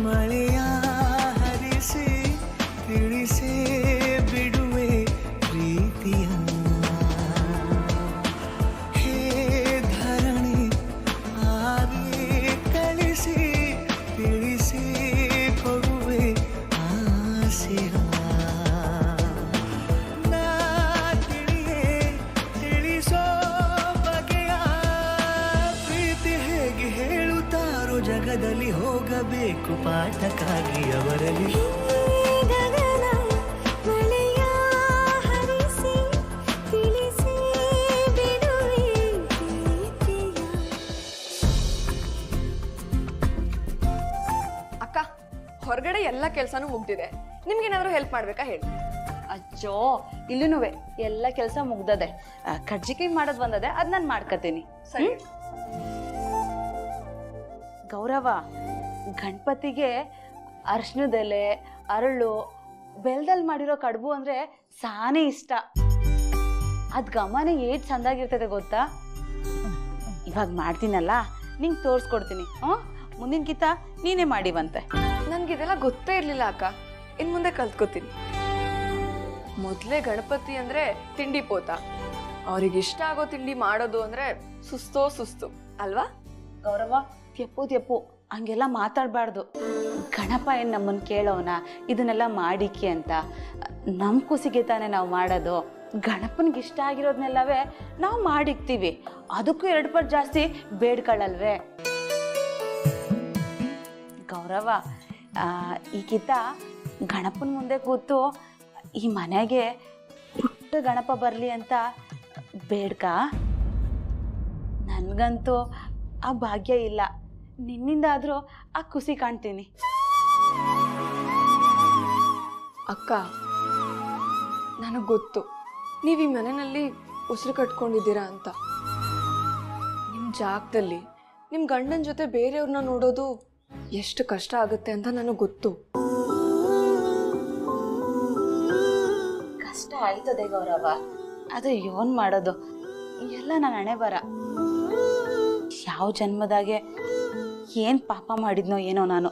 ಮಳೆಯ ಹರಿಸಿ ತಿಳಿಸಿ ಬಿಡುವೆ ಪ್ರೀತಿಯ ಹೇ ಧರಣಿ ಆಗಿ ಕಳಿಸಿ ತಿಳಿಸಿ ಕೊಡುವೆ ಆಸೆಯ ನಾ ತಿಳಿಯೇ ತಿಳಿಸೋ ಬಗೆಯ ಪ್ರೀತಿ ಹೇಗೆ ಹೇಳುತ್ತಾರೋ ಜಗದಲ್ಲಿ ಹೋಗಬೇಕು ಪಾಠಕ್ಕಾಗಿ ಅವರಲ್ಲಿ ಗಗನ ಮಳೆಯ ಹರಿಸಿ ತಿಳಿಸಿ ಬಿಡುವೆ ಪ್ರೀತಿಯ. ಅಕ್ಕ ಹೊರಗಡೆ ಎಲ್ಲ ಕೆಲಸನೂ ಮುಗ್ದಿದೆ, ನಿಮ್ಗೇನಾದ್ರೂ ಹೆಲ್ಪ್ ಮಾಡ್ಬೇಕಾ ಹೇಳಿ. ಅಜ್ಜೋ ಇಲ್ಲೂ ಎಲ್ಲ ಕೆಲಸ ಮುಗ್ದದೆ. ಕಡ್ಜಿಕಾಯಿ ಮಾಡೋದು ಬಂದದೆ, ಅದ್ ನಾನು ಮಾಡ್ಕತೀನಿ. ಸರಿ. ಗೌರವ, ಗಣಪತಿಗೆ ಅರ್ಶಿನದೆಲೆ, ಅರಳು, ಬೆಲ್ದಲ್ಲಿ ಮಾಡಿರೋ ಕಡುಬು ಅಂದ್ರೆ ಸಾನೇ ಇಷ್ಟ. ಅದ್ ಗಮನ ಏಟ್ ಚಂದಾಗಿರ್ತದೆ ಗೊತ್ತಾ. ಇವಾಗ ಮಾಡ್ತೀನಲ್ಲ, ನಿಂಗೆ ತೋರಿಸ್ಕೊಡ್ತೀನಿ. ಮುಂದಿನ ಕಿತ್ತ ನೀನೇ ಮಾಡಿವಂತೆ. ನನ್ಗಿದೆಲ್ಲ ಗೊತ್ತೇ ಇರ್ಲಿಲ್ಲ ಅಕ್ಕ, ಇನ್ ಮುಂದೆ ಕಲ್ತ್ಕೋತೀನಿ. ಮೊದ್ಲೇ ಗಣಪತಿ ಅಂದ್ರೆ ತಿಂಡಿ ಪೋತ, ಅವ್ರಿಗೆ ಇಷ್ಟ ಆಗೋ ತಿಂಡಿ ಮಾಡೋದು ಅಂದ್ರೆ ಸುಸ್ತು ಅಲ್ವಾ. ಗೌರವ, ತೆಪ್ಪು ಹಂಗೆಲ್ಲ ಮಾತಾಡಬಾರ್ದು. ಗಣಪ ಏನು ನಮ್ಮನ್ನು ಕೇಳೋನ ಇದನ್ನೆಲ್ಲ ಮಾಡಿಕಿ ಅಂತ. ನಮ್ಮ ಖುಷಿಗೆ ತಾನೇ ನಾವು ಮಾಡೋದು. ಗಣಪನಿಗೆ ಇಷ್ಟ ಆಗಿರೋದನ್ನೆಲ್ಲವೇ ನಾವು ಮಾಡಿಕ್ತೀವಿ, ಅದಕ್ಕೂ 2 ಪಟ್ಟು ಜಾಸ್ತಿ ಬೇಡ್ಕೊಳ್ಳಲ್ವೇ. ಗೌರವ, ಈಗಿತ ಗಣಪನ ಮುಂದೆ ಕೂತು ಈ ಮನೆಗೆ ಪುಟ್ಟ ಗಣಪ ಬರಲಿ ಅಂತ ಬೇಡ್ಕ. ನನಗಂತೂ ಆ ಭಾಗ್ಯ ಇಲ್ಲ, ನಿನ್ನಿಂದಾದರೂ ಆ ಖುಷಿ ಕಾಣ್ತೀನಿ. ಅಕ್ಕ, ನನಗೆ ಗೊತ್ತು ನೀವು ಈ ಮನೆಯಲ್ಲಿ ಉಸಿರು ಕಟ್ಕೊಂಡಿದ್ದೀರಾ ಅಂತ. ನಿಮ್ಮ ಜಾಗದಲ್ಲಿ ನಿಮ್ಮ ಗಂಡನ ಜೊತೆ ಬೇರೆಯವ್ರನ್ನ ನೋಡೋದು ಎಷ್ಟು ಕಷ್ಟ ಆಗುತ್ತೆ ಅಂತ ನನಗೆ ಗೊತ್ತು. ಕಷ್ಟ ಆಯ್ತದೆ ಗೌರವ, ಅದು ಏನು ಮಾಡೋದು, ಎಲ್ಲ ನನ್ನ ಹಣೆ ಬರ. ಯಾವ ಜನ್ಮದಾಗೆ ಏನು ಪಾಪ ಮಾಡಿದ್ನೋ ಏನೋ ನಾನು,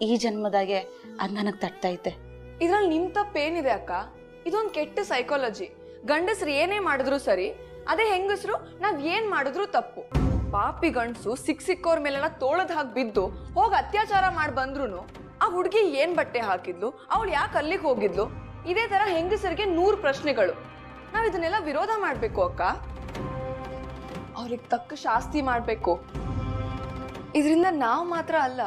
ಈ ಜನ್ಮದಾಗೆ ಅದು ನನಗೆ ತಟ್ಟೈತೆ. ಇದ್ರಲ್ಲಿ ನಿಮ್ ತಪ್ಪೇನಿದೆ ಅಕ್ಕ? ಇದೊಂದು ಕೆಟ್ಟ ಸೈಕಾಲಜಿ. ಗಂಡಸ್ರು ಏನೇ ಮಾಡಿದ್ರು ಸರಿ, ಅದೇ ಹೆಂಗಸ್ರು ನಾವ್ ಏನ್ ಮಾಡಿದ್ರು ತಪ್ಪು. ಪಾಪಿ ಗಂಡಸು ಸಿಕ್ಕೋರ್ ಮೇಲೆಲ್ಲ ತೋಳದ್ ಹಾಕಿ ಬಿದ್ದು ಹೋಗಿ ಅತ್ಯಾಚಾರ ಮಾಡಿ ಬಂದ್ರು ಆ ಹುಡುಗಿ ಏನ್ ಬಟ್ಟೆ ಹಾಕಿದ್ಲು, ಅವಳು ಯಾಕೆ ಅಲ್ಲಿಗೆ ಹೋಗಿದ್ಲು, ಇದೇ ತರ ಹೆಂಗಸರಿಗೆ 100 ಪ್ರಶ್ನೆಗಳು. ನಾವ್ ಇದನ್ನೆಲ್ಲ ವಿರೋಧ ಮಾಡ್ಬೇಕು ಅಕ್ಕ. ಅವ್ರಿಗೆ ತಕ್ಕ ಶಾಸ್ತಿ ಮಾಡ್ಬೇಕು. ಇದರಿಂದ ನಾವು ಮಾತ್ರ ಅಲ್ಲ,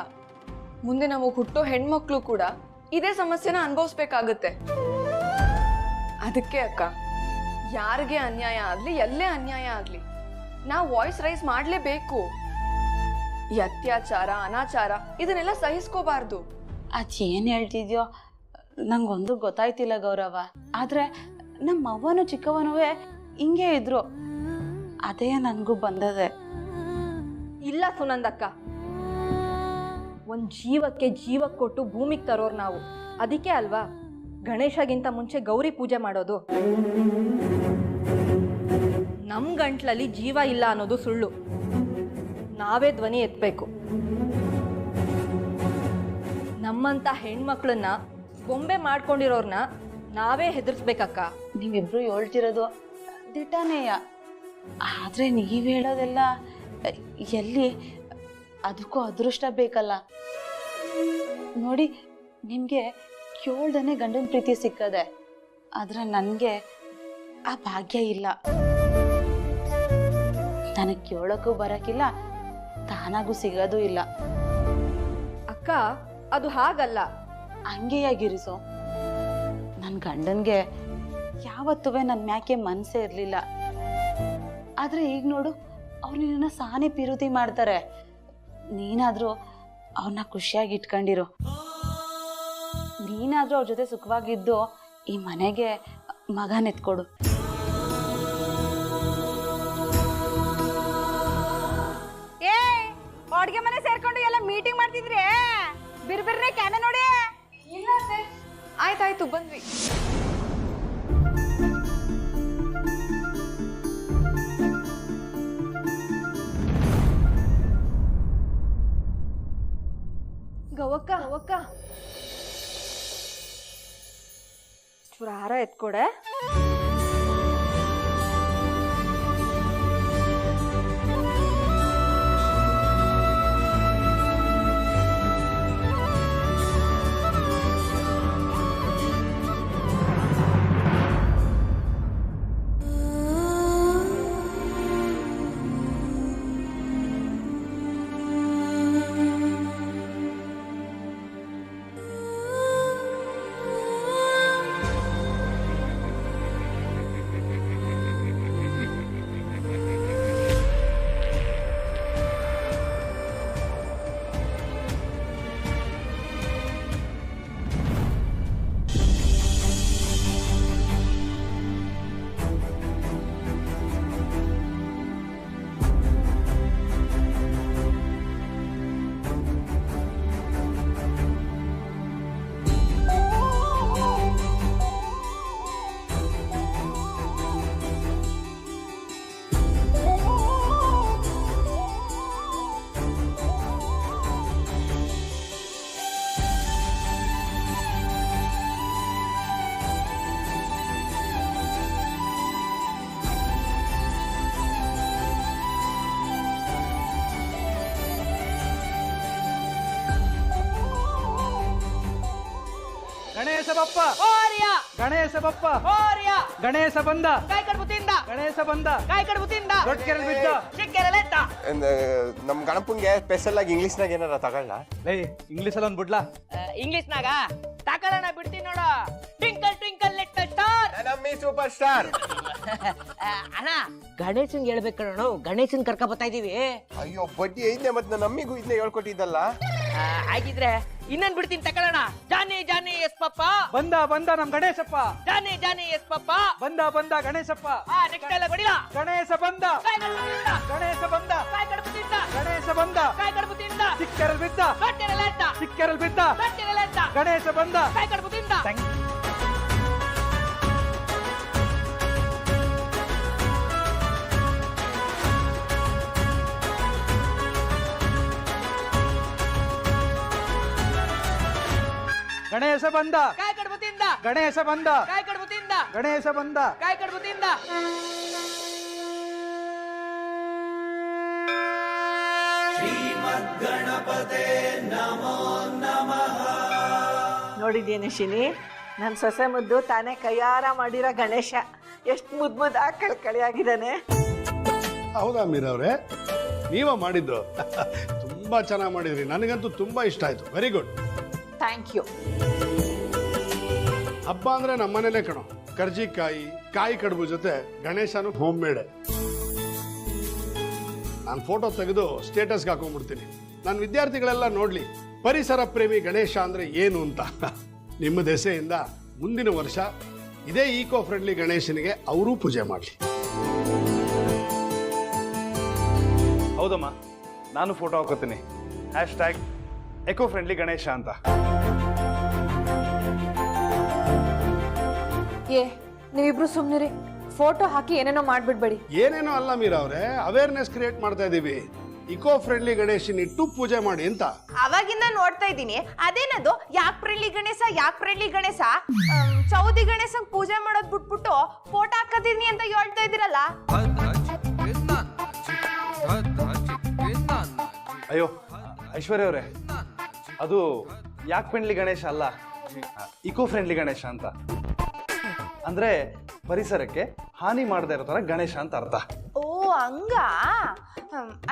ಮುಂದೆ ನಮಗ್ ಹುಟ್ಟೋ ಹೆಣ್ಮಕ್ಳು ಕೂಡ ಇದೇ ಸಮಸ್ಯೆನ ಅನುಭವಿಸ್ಬೇಕಾಗತ್ತೆ. ಅದಕ್ಕೆ ಅಕ್ಕ, ಯಾರಿಗೆ ಅನ್ಯಾಯ ಆಗ್ಲಿ, ಎಲ್ಲೇ ಅನ್ಯಾಯ ಆಗ್ಲಿ, ನಾವು ವಾಯ್ಸ್ ರೈಸ್ ಮಾಡ್ಲೇಬೇಕು. ಈ ಅತ್ಯಾಚಾರ, ಅನಾಚಾರ ಇದನ್ನೆಲ್ಲ ಸಹಿಸ್ಕೋಬಾರ್ದು. ಅದೇನು ಹೇಳ್ತಿದ್ಯೋ ನಂಗೊಂದು ಗೊತ್ತಾಯ್ತಿಲ್ಲ ಗೌರವ. ಆದ್ರೆ ನಮ್ಮ ಅವ್ವನು ಚಿಕ್ಕವನೂ ಹಿಂಗೆ ಇದ್ರು, ಅದೇ ನನಗೂ ಬಂದದೆ. ಇಲ್ಲ ಸುನಂದಕ್ಕ, ಒಂದು ಜೀವಕ್ಕೆ ಜೀವ ಕೊಟ್ಟು ಭೂಮಿಗೆ ತರೋರು ನಾವು. ಅದಕ್ಕೆ ಅಲ್ವಾ ಗಣೇಶಗಿಂತ ಮುಂಚೆ ಗೌರಿ ಪೂಜೆ ಮಾಡೋದು. ನಮ್ಮ ಗಂಟ್ಲಲ್ಲಿ ಜೀವ ಇಲ್ಲ ಅನ್ನೋದು ಸುಳ್ಳು. ನಾವೇ ಧ್ವನಿ ಎತ್ತಬೇಕು. ನಮ್ಮಂತ ಹೆಣ್ಮಕ್ಳನ್ನ ಗೊಂಬೆ ಮಾಡ್ಕೊಂಡಿರೋರ್ನ ನಾವೇ ಹೆದರ್ಸ್ಬೇಕಕ್ಕ. ನೀವಿಬ್ರು ಹೇಳ್ತಿರೋದು ದಿಟಾನೇಯ, ಆದ್ರೆ ನೀವ್ ಹೇಳೋದೆಲ್ಲ ಎಲ್ಲಿ, ಅದಕ್ಕೂ ಅದೃಷ್ಟ ಬೇಕಲ್ಲ. ನೋಡಿ, ನಿಮ್ಗೆ ಕೇಳ್ದನೆ ಗಂಡನ ಪ್ರೀತಿ ಸಿಕ್ಕದೆ, ಆದ್ರೆ ನನಗೆ ಆ ಭಾಗ್ಯ ಇಲ್ಲ. ನನಗೆ ಕೇಳೋಕ್ಕೂ ಬರಕ್ಕಿಲ್ಲ, ತಾನಾಗೂ ಸಿಗೋದು ಇಲ್ಲ. ಅಕ್ಕ, ಅದು ಹಾಗಲ್ಲ. ಹಂಗೆಯಾಗಿರಿಸೋ. ನನ್ನ ಗಂಡನ್ಗೆ ಯಾವತ್ತೂ ನನ್ನ ಮ್ಯಾಕೆ ಮನಸ್ಸೇ ಇರಲಿಲ್ಲ. ಆದ್ರೆ ಈಗ ನೋಡು, ಅವ್ರು ನಿನ್ನ ಸಾನೆ ಪಿರುತಿ ಮಾಡ್ತಾರೆ. ನೀನಾದ್ರೂ ಅವ್ರನ್ನ ಖುಷಿಯಾಗಿ ಇಟ್ಕೊಂಡಿರು. ನೀನಾದ್ರೂ ಅವ್ರ ಜೊತೆ ಸುಖವಾಗಿದ್ದು ಈ ಮನೆಗೆ ಮಗನೆತ್ಕೊಡು. ಅಡ್ಗೆ ಮನೆ ಸೇರ್ಕೊಂಡು ಎಲ್ಲ ಮೀಟಿಂಗ್ ಮಾಡ್ತಿದ್ರಿ? ಬಿರ್ಬಿರ್ರೆ ಕ್ಯಾಮೆ ನೋಡಿ. ಇಲ್ಲ ಆಯ್ತಾಯ್ತು, ಬಂದ್ವಿ. ಗವಕ್ಕ ಅವಕ್ಕ ಚೂರ ಹಾರ ಎತ್ಕೊಡೆ. ಗಣೇಶ ಬಪ್ಪ ಗಣೇಶ ಬಪ್ಪ ಗಣೇಶ ಬಂದ ಗಣೇಶ ಬಂದ ದೊಡ್ಡ ಕೆರೆ ಬಿದ್ದ. ನಮ್ ಗಣಪನ್ಗೆ ಸ್ಪೆಷಲ್ ಆಗಿ ಇಂಗ್ಲಿಷ್ನಾಗ ಏನಾರ ತಗೊಳ್ಳ? ಲೇ ಇಂಗ್ಲಿಷ್ ಅಲ್ಲಿ ಒಂದ್ ಬಿಡ್ಲಾ? ಇಂಗ್ಲಿಷ್ನಾಗ ತಗೊಳ್ಳೋಣ ಬಿಡ್ತೀನಿ ನೋಡು. ಟ್ವಿಂಕಲ್ ಟ್ವಿಂಕಲ್ ಲಿಟಲ್ ಸ್ಟಾರ್ ನಮ್ಮಿ ಸೂಪರ್ ಸ್ಟಾರ್. ಅಣ್ಣ ಗಣೇಶನ್ ಹೇಳ್ಬೇಕು ಕಣೋ, ಗಣೇಶನ್ ಕರ್ಕ ಬರ್ತಾ ಇದೀವಿ. ಅಯ್ಯೋ ಬಡ್ಡಿ ಐದ್ನೆ ಮತ್ತೆ ನನ್ನ ನಮ್ಮಿಗೂ ಇದನ್ನೇ ಹೇಳ್ಕೊಟ್ಟಿದ್ದಲ್ಲ. ಆಗಿದ್ರೆ ಇನ್ನೊಂದ್ ಬಿಡ್ತೀನಿ ತಗೊಳ್ಳೋಣ. ಜಾನಿ ಜಾನಿ ಎಸ್ ಪಪ್ಪ ಬಂದ ಬಂದ ನಮ್ ಗಣೇಶಪ್ಪ. ಜಾನಿ ಜಾನಿ ಎಸ್ ಪಪ್ಪ ಬಂದ ಬಂದ ಗಣೇಶಪ್ಪ. ನೆಕ್ಸ್ಟ್ ಎಲ್ಲ ಬಡಿಲ. ಗಣೇಶ ಬಂದ ಗಣೇಶ ಬಂದ ಗಣೇಶ ಬಂದ ಚಿಕ್ಕರಲ್ಲಿ ಬಿದ್ದ ಚಿಕ್ಕರಲ್ಲಿ ಬಿದ್ದ ಗಣೇಶ ಬಂದ. ಗಣೇಶ ಬಂದ ಗಣೇಶ ಬಂದ ಗಣೇಶ ಬಂದ. ನೋಡಿದ್ದೇನೆ ಶಿನಿ, ನನ್ನ ಸೊಸೆ ಮುದ್ದು ತಾನೇ ಕೈಯಾರ ಮಾಡಿರೋ ಗಣೇಶ ಎಷ್ಟು ಮುದ್ದಾಗಿ ಕಳ್ಕಳಿಯಾಗಿದ್ದಾನೆ. ಹೌದಾ ಮೀರವ್ರೆ, ನೀವ ಮಾಡಿದ್ದು ತುಂಬಾ ಚೆನ್ನಾಗಿ ಮಾಡಿದ್ರಿ. ನನಗಂತೂ ತುಂಬಾ ಇಷ್ಟ ಆಯ್ತು. Very good. Thank you. ಹಬ್ಬ ಅಂದ್ರೆ ನಮ್ಮನೇಲೆ ಕಣೋ. ಕರ್ಜಿಕಾಯಿ ಕಾಯಿ ಕಡುಬು ಜೊತೆ ಗಣೇಶನು ಹೋಮ್ ಮೇಡ್. ನಾನು ಫೋಟೋ ತೆಗೆದು ಸ್ಟೇಟಸ್ಗೆ ಹಾಕೊಂಡ್ಬಿಡ್ತೀನಿ. ನನ್ನ ವಿದ್ಯಾರ್ಥಿಗಳೆಲ್ಲ ನೋಡ್ಲಿ ಪರಿಸರ ಪ್ರೇಮಿ ಗಣೇಶ ಅಂದ್ರೆ ಏನು ಅಂತ. ನಿಮ್ಮ ದೆಸೆಯಿಂದ ಮುಂದಿನ ವರ್ಷ ಇದೇ ಈಕೋ ಫ್ರೆಂಡ್ಲಿ ಗಣೇಶನಿಗೆ ಅವರೂ ಪೂಜೆ ಮಾಡಲಿ. ಹೌದಮ್ಮ, ನಾನು ಫೋಟೋ ಹಾಕೋತೀನಿ. ಹ್ಯಾಶ್ಟ್ಯಾಗ್ ಎಕೋ ಫ್ರೆಂಡ್ಲಿ ಗಣೇಶ ಅಂತ. ನೀವಿಬ್ರು ಸುಮ್ನಿರಿ. ಫೋಟೋ ಹಾಕಿ ಏನೇನೋ ಮಾಡ್ಬಿಡ್ಬೇಡಿ. ಏನೇನೋ ಅಲ್ಲ ಮೀರವ್ರೆ, ಅವೇರ್ನೆಸ್ ಕ್ರಿಯೇಟ್ ಮಾಡ್ತಾ ಇದೀವಿ. ಇಕೋ ಫ್ರೆಂಡ್ಲಿ ಗಣೇಶನ್ ಇಟ್ಟು ಪೂಜೆ ಮಾಡಿ ಅಂತ. ಅವಾಗಿಂದ ನೋಡ್ತಾ ಇದ್ದೀನಿ. ಅದೇನದು ಯಾಕ್ ಫ್ರೆಂಡ್ಲಿ ಗಣೇಶ ಚೌದಿ ಗಣೇಶನ್ ಪೂಜೆ ಮಾಡೋದ್ ಬಿಟ್ಬಿಟ್ಟು ಫೋಟೋ ಹಾಕತೀನಿ ಅಂತ ಹೇಳ್ತಾ ಇದ್ದೀರಲ್ಲ. ಅಯ್ಯೋ ಐಶ್ವರ್ಯ ಅವರೇ, ಅದು ಯಾಕ್ ಫ್ರೆಂಡ್ಲಿ ಗಣೇಶ ಅಲ್ಲ, ಇಕೋ ಫ್ರೆಂಡ್ಲಿ ಗಣೇಶ ಅಂತ. ಅಂದ್ರೆ ಪರಿಸರಕ್ಕೆ ಹಾನಿ ಮಾಡದೇ ಇರೋ ತರ ಗಣೇಶ ಅಂತ ಅರ್ಥ. ಓ ಹಂಗ.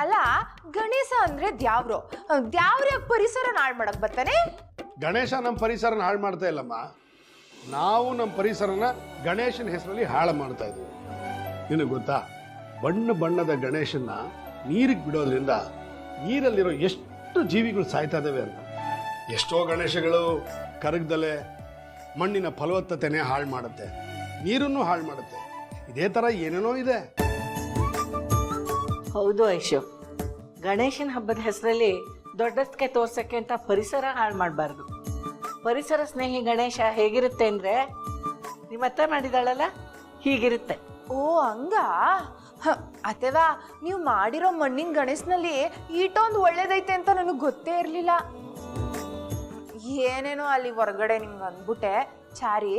ಅಲ್ಲ ಗಣೇಶ ಅಂದ್ರೆ ದ್ಯಾವ್ರು ಯಾಕೆ ಪರಿಸರ ಹಾಳು ಮಾಡಕ್ ಬರ್ತಾನೆ? ಗಣೇಶ ನಮ್ಮ ಪರಿಸರನ ಹಾಳು ಮಾಡ್ತಾ ಇಲ್ಲಮ್ಮ, ನಾವು ನಮ್ಮ ಪರಿಸರನ ಗಣೇಶನ ಹೆಸರಲ್ಲಿ ಹಾಳು ಮಾಡ್ತಾ ಇದ್ದೀವಿ. ನಿನಗೆ ಗೊತ್ತಾ, ಬಣ್ಣ ಬಣ್ಣದ ಗಣೇಶನ್ನ ನೀರಿಗೆ ಬಿಡೋದ್ರಿಂದ ನೀರಲ್ಲಿರೋ ಎಷ್ಟು ಜೀವಿಗಳು ಸಾಯ್ತಾ ಇದ್ದಾವೆ ಅಂತ. ಎಷ್ಟೋ ಗಣೇಶಗಳು ಕರಗದಲೆ ಮಣ್ಣಿನ ಫಲವತ್ತತೆನೇ ಹಾಳು ಮಾಡುತ್ತೆ, ನೀರನ್ನು ಹಾಳು ಮಾಡುತ್ತೆ. ಇದೇ ಥರ ಏನೇನೋ ಇದೆ. ಹೌದು ಐಶು, ಗಣೇಶನ ಹಬ್ಬದ ಹೆಸರಲ್ಲಿ ದೊಡ್ಡದಕ್ಕೆ ತೋರ್ಸಕ್ಕೆ ಅಂತ ಪರಿಸರ ಹಾಳು ಮಾಡಬಾರ್ದು. ಪರಿಸರ ಸ್ನೇಹಿ ಗಣೇಶ ಹೇಗಿರುತ್ತೆ ಅಂದರೆ ನಿಮ್ಮ ಅತ್ತೆ ಮಾಡಿದಾಳಲ್ಲ ಹೀಗಿರುತ್ತೆ. ಓ ಹಂಗ. ಅಥವಾ ನೀವು ಮಾಡಿರೋ ಮಣ್ಣಿನ ಗಣೇಶನಲ್ಲಿ ಈಟೊಂದು ಒಳ್ಳೇದೈತೆ ಅಂತ ನನಗೆ ಗೊತ್ತೇ ಇರಲಿಲ್ಲ. ಏನೇನೋ ಅಲ್ಲಿ ಹೊರಗಡೆ ನಿಮ್ಗೆ ಅಂದ್ಬಿಟ್ಟೆ ಚಾರಿ